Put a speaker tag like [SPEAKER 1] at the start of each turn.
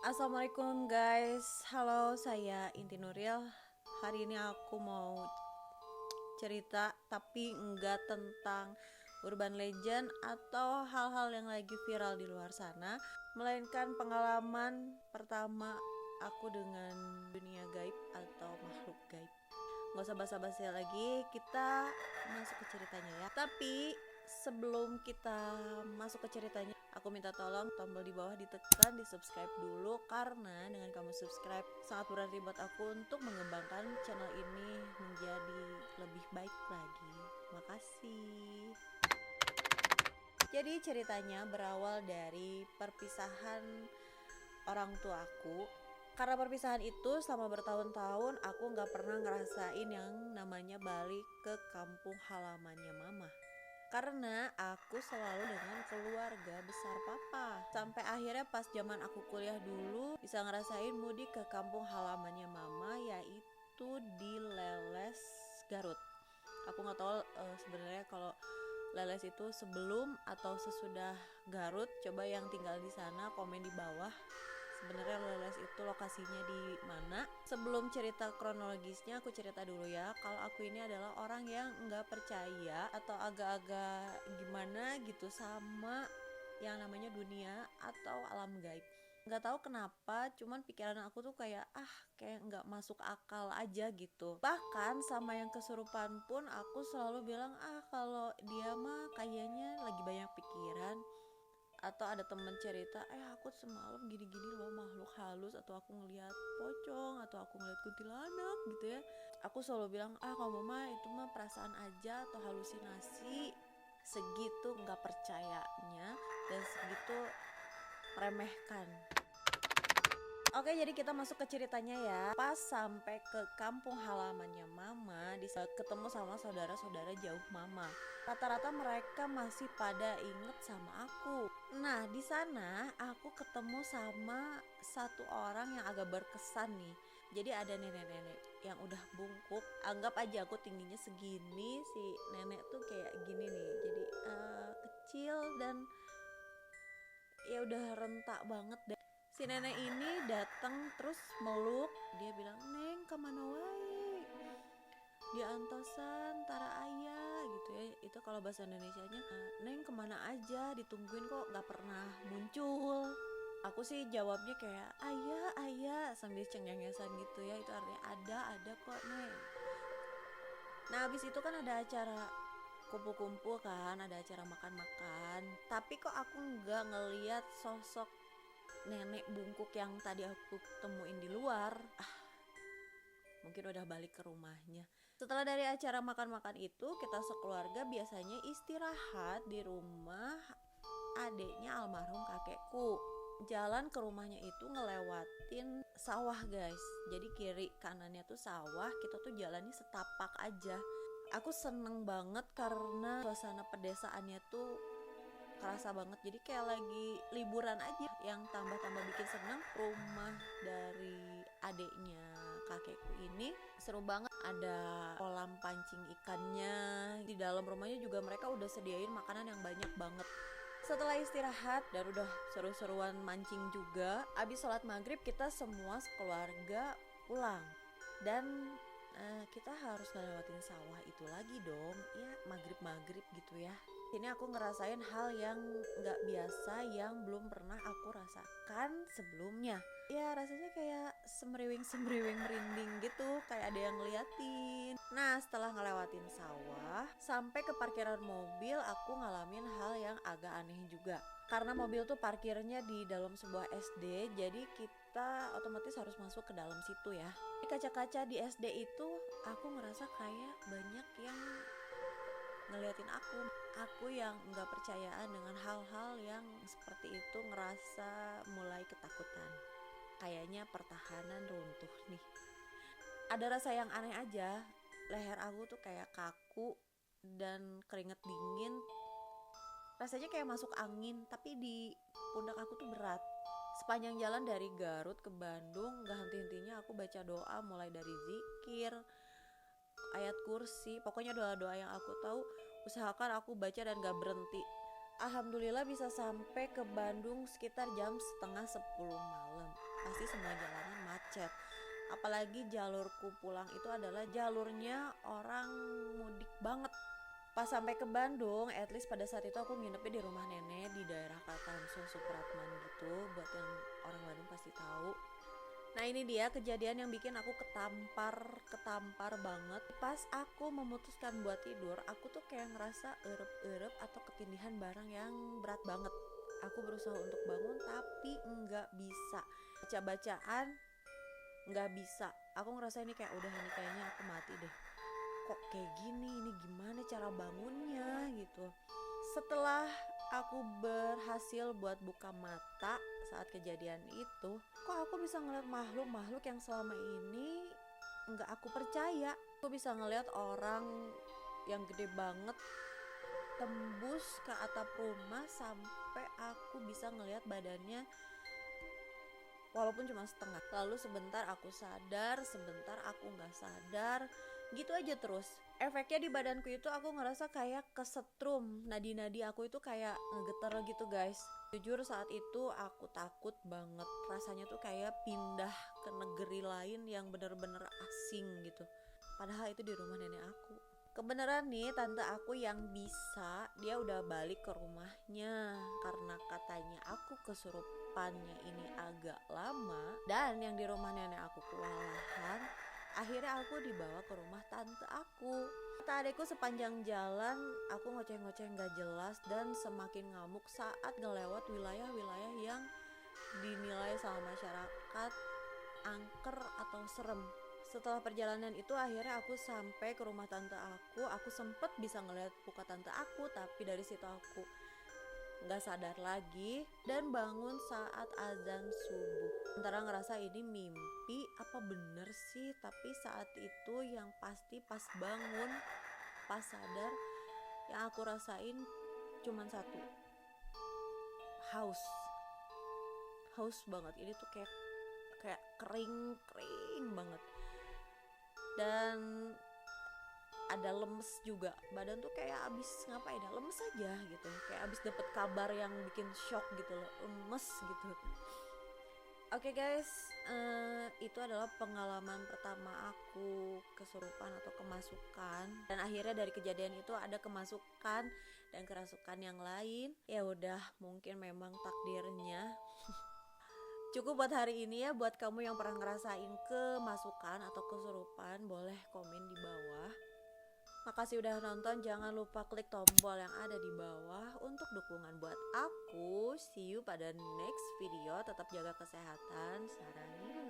[SPEAKER 1] Assalamualaikum guys, halo, saya Inti Nuril. Hari ini aku mau cerita tapi enggak tentang urban legend atau hal-hal yang lagi viral di luar sana, melainkan pengalaman pertama aku dengan dunia gaib atau makhluk gaib. Gak usah basa-basi lagi, kita masuk ke ceritanya ya. Tapi sebelum kita masuk ke ceritanya, aku minta tolong tombol di bawah ditekan, di subscribe dulu, karena dengan kamu subscribe sangat berarti buat aku untuk mengembangkan channel ini menjadi lebih baik lagi. Makasih. Jadi ceritanya berawal dari perpisahan orang tua aku. Karena perpisahan itu selama bertahun-tahun aku gak pernah ngerasain yang namanya balik ke kampung halamannya mama. Karena aku selalu dengan keluarga besar papa. Sampai akhirnya pas zaman aku kuliah dulu bisa ngerasain mudik ke kampung halamannya mama, yaitu di Leles, Garut. Aku gak tahu sebenarnya kalau Leles itu sebelum atau sesudah Garut. Coba yang tinggal di sana komen di bawah. Sebenarnya Leles itu lokasinya di mana? Sebelum cerita kronologisnya, aku cerita dulu ya. Kalau aku ini adalah orang yang nggak percaya atau agak-agak gimana gitu sama yang namanya dunia atau alam gaib. Nggak tahu kenapa, cuman pikiran aku tuh kayak kayak nggak masuk akal aja gitu. Bahkan sama yang kesurupan pun aku selalu bilang kalau dia mah kayaknya lagi banyak pikiran. Atau ada temen cerita aku semalam gini-gini loh makhluk halus, atau aku ngeliat pocong, atau aku ngeliat kuntilanak gitu ya. Aku selalu bilang kalau mama itu mah perasaan aja atau halusinasi. Segitu gak percayanya dan segitu meremehkan. Oke, jadi kita masuk ke ceritanya ya. Pas sampai ke kampung halamannya mama, ketemu sama saudara-saudara jauh mama. Rata-rata mereka masih pada inget sama aku. Nah, di sana aku ketemu sama satu orang yang agak berkesan nih. Jadi ada nenek-nenek yang udah bungkuk. Anggap aja aku tingginya segini, si nenek tuh kayak gini nih. Jadi kecil dan ya udah rentak banget deh. Si nenek ini datang terus meluk, dia bilang, "Neng, kemana wae? Di antosan tara ayah," gitu ya. Itu kalau bahasa Indonesianya, "Neng kemana aja? Ditungguin kok gak pernah muncul." Aku sih jawabnya kayak, "Ayah, ayah," sambil cengengesan gitu ya. Itu artinya ada kok, Neng. Nah, habis itu kan ada acara kumpul-kumpul kan, ada acara makan-makan. Tapi kok aku nggak ngeliat sosok nenek bungkuk yang tadi aku temuin di luar. Mungkin udah balik ke rumahnya. Setelah dari acara makan-makan itu, kita sekeluarga biasanya istirahat di rumah adeknya almarhum kakekku. Jalan ke rumahnya itu ngelewatin sawah guys. Jadi kiri kanannya tuh sawah, kita tuh jalannya setapak aja. Aku seneng banget karena suasana pedesaannya tuh kerasa banget. Jadi kayak lagi liburan aja. Yang tambah-tambah bikin seneng, rumah dari adeknya kakekku ini seru banget. Ada kolam pancing ikannya. Di dalam rumahnya juga mereka udah sediain makanan yang banyak banget. Setelah istirahat dan udah seru-seruan mancing juga, abis sholat maghrib kita semua sekeluarga pulang. Dan kita harus ngelewatin sawah itu lagi dong. Ya maghrib-maghrib gitu ya. Ini aku ngerasain hal yang gak biasa, yang belum pernah aku rasakan sebelumnya. Ya rasanya kayak semriwing-semriwing merinding gitu, kayak ada yang ngeliatin. Nah, setelah ngelewatin sawah sampai ke parkiran mobil, aku ngalamin hal yang agak aneh juga. Karena mobil tuh parkirnya di dalam sebuah SD, jadi kita otomatis harus masuk ke dalam situ ya. Di kaca-kaca di SD itu aku ngerasa kayak banyak yang ngeliatin aku yang nggak percayaan dengan hal-hal yang seperti itu, ngerasa mulai ketakutan. Kayaknya pertahanan runtuh nih. Ada rasa yang aneh aja, leher aku tuh kayak kaku dan keringet dingin. Rasanya kayak masuk angin, tapi di pundak aku tuh berat. Sepanjang jalan dari Garut ke Bandung, gak henti-hentinya aku baca doa, mulai dari zikir, ayat kursi, pokoknya doa-doa yang aku tahu usahakan aku baca dan gak berhenti. Alhamdulillah bisa sampai ke Bandung sekitar jam setengah 10 malam. pasti semua jalanan macet. Apalagi jalurku pulang itu adalah jalurnya orang mudik banget. Pas sampai ke Bandung, at least pada saat itu aku nginepnya di rumah nenek di daerah Katamso Supratman gitu. Buat yang orang Bandung pasti tahu. Nah ini dia kejadian yang bikin aku ketampar banget. Pas aku memutuskan buat tidur, aku tuh kayak ngerasa erep-erep atau ketindihan barang yang berat banget. Aku berusaha untuk bangun tapi nggak bisa. Baca-bacaan nggak bisa. Aku ngerasa ini kayak udah, ini kayaknya aku mati deh. Kok kayak gini, ini gimana cara bangunnya gitu. Setelah aku berhasil buat buka mata saat kejadian itu, kok aku bisa ngeliat makhluk-makhluk yang selama ini nggak aku percaya. Aku bisa ngeliat orang yang gede banget tembus ke atap rumah sampai aku bisa ngeliat badannya walaupun cuma setengah. Lalu sebentar aku sadar, sebentar aku nggak sadar, gitu aja terus. Efeknya di badanku itu aku ngerasa kayak kesetrum, nadi-nadi aku itu kayak ngegeter gitu guys. Jujur saat itu aku takut banget, rasanya tuh kayak pindah ke negeri lain yang bener-bener asing gitu. Padahal itu di rumah nenek aku. Kebenaran nih tante aku yang bisa, dia udah balik ke rumahnya karena katanya aku kesurupannya ini agak lama. Dan yang di rumah nenek aku kewalahan, akhirnya aku dibawa ke rumah tante aku. Kata adekku sepanjang jalan aku ngoceh-ngoceh gak jelas dan semakin ngamuk saat ngelewat wilayah-wilayah yang dinilai sama masyarakat angker atau serem. Setelah perjalanan itu akhirnya aku sampai ke rumah tante aku sempet bisa ngeliat muka tante aku, tapi dari situ aku gak sadar lagi dan bangun saat azan subuh. Antara ngerasa ini mimpi apa bener sih, tapi saat itu yang pasti pas bangun, pas sadar, yang aku rasain cuman satu, haus banget. Ini tuh kayak kering banget. Dan ada lemes juga, badan tuh kayak abis ngapain ya, lemes aja gitu, kayak abis dapet kabar yang bikin shock gitu loh, lemes gitu. Oke guys, itu adalah pengalaman pertama aku kesurupan atau kemasukan. Dan akhirnya dari kejadian itu ada kemasukan dan kerasukan yang lain. Ya udah, mungkin memang takdirnya. Cukup buat hari ini ya. Buat kamu yang pernah ngerasain kemasukan atau kesurupan, boleh komen di bawah. Makasih udah nonton, jangan lupa klik tombol yang ada di bawah untuk dukungan buat aku. See you pada next video, tetap jaga kesehatan. Saraniu.